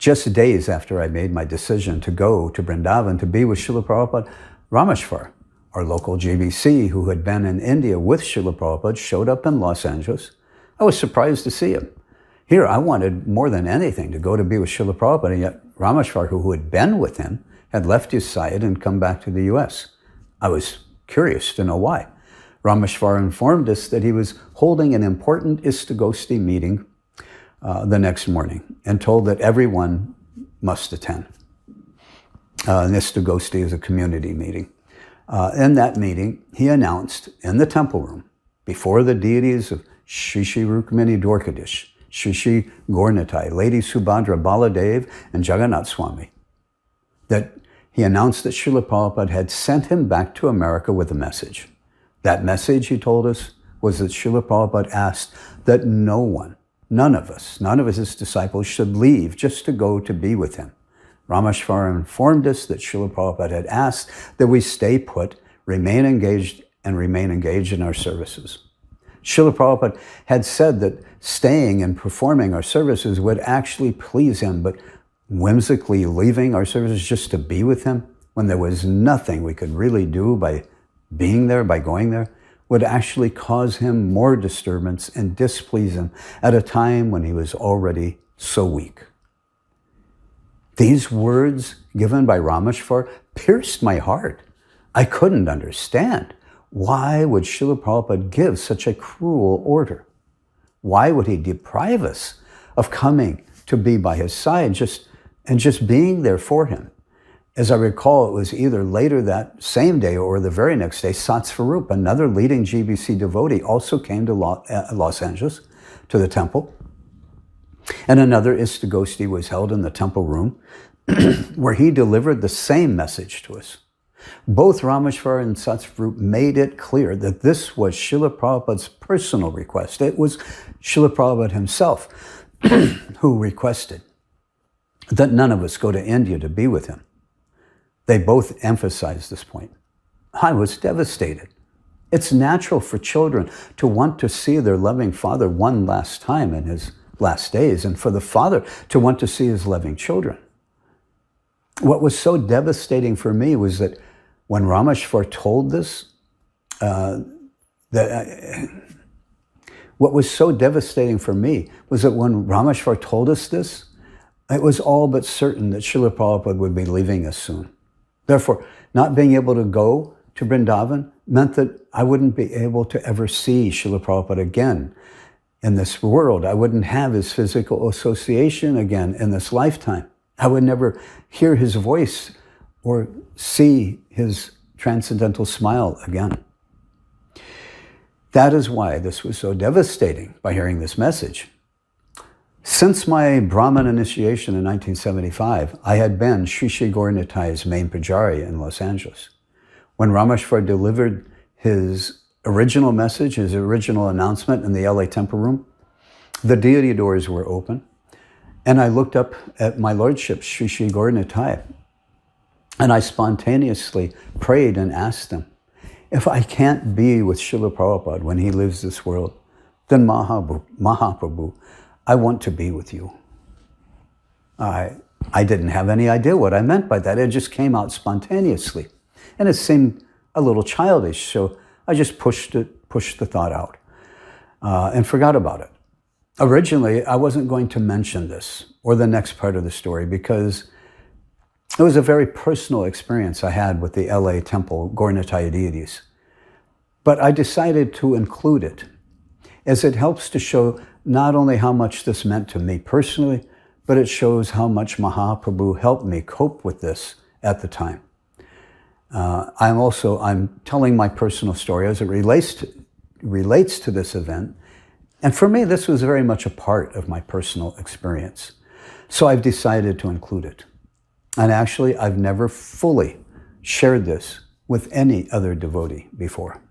Just days after I made my decision to go to Vrindavan to be with Srila Prabhupada, Ramesvar, our local GBC who had been in India with Srila Prabhupada, showed up in Los Angeles. I was surprised to see him. Here, I wanted more than anything to go to be with Srila Prabhupada, and yet Ramesvar, who had been with him, had left his side and come back to the US. I was curious to know why. Ramesvar informed us that he was holding an important Istagosti meeting the next morning and told that everyone must attend. An Istagosti is a community meeting. In that meeting, he announced in the temple room, before the deities of Shri Shri Rukmini Dwarkadish, Shri Shri Gaurnitai, Lady Subhadra, Baladev, and Jagannath Swami, that he announced that Srila Prabhupada had sent him back to America with a message. That message, he told us, was that Srila Prabhupada asked that no one, none of his disciples should leave just to go to be with him. Ramesvar informed us that Srila Prabhupada had asked that we stay put, remain engaged in our services. Srila Prabhupada had said that staying and performing our services would actually please him, but whimsically leaving our services just to be with him, when there was nothing we could really do by being there, by going there, would actually cause him more disturbance and displease him at a time when he was already so weak. These words given by Ramesvar pierced my heart. I couldn't understand. Why would Srila Prabhupada give such a cruel order? Why would he deprive us of coming to be by his side and just being there for him? As I recall, it was either later that same day or the very next day, Satsvarup, another leading GBC devotee, also came to Los Angeles, to the temple. And another Istagosti was held in the temple room where he delivered the same message to us. Both Ramesvar and Satsvarup made it clear that this was Srila Prabhupada's personal request. It was Srila Prabhupada himself who requested that none of us go to India to be with him. They both emphasized this point. I was devastated. It's natural for children to want to see their loving father one last time in his last days, and for the father to want to see his loving children. What was so devastating for me was that when Ramesvar told this, what was so devastating for me was that when Ramesvar told us this, it was all but certain that Srila Prabhupada would be leaving us soon. Therefore, not being able to go to Vrindavan meant that I wouldn't be able to ever see Srila Prabhupada again in this world. I wouldn't have his physical association again in this lifetime. I would never hear his voice or see his transcendental smile again. That is why this was so devastating by hearing this message. Since my Brahman initiation in 1975, I had been Shri Shri Gaurnitai's main pujari in Los Angeles. When Ramesvar delivered his original message, his original announcement in the LA temple room, the deity doors were open, and I looked up at my lordship, Shri Shri Gaurnitai, and I spontaneously prayed and asked them, if I can't be with Srila Prabhupada when he leaves this world, then Mahaprabhu, I want to be with you. I didn't have any idea what I meant by that. It just came out spontaneously. And it seemed a little childish, so I just pushed the thought out and forgot about it. Originally, I wasn't going to mention this or the next part of the story because it was a very personal experience I had with the LA temple Gaurnitai deities. But I decided to include it as it helps to show not only how much this meant to me personally, but it shows how much Mahaprabhu helped me cope with this at the time. I'm telling my personal story as it relates to this event. And for me, this was very much a part of my personal experience. So I've decided to include it. And actually, I've never fully shared this with any other devotee before.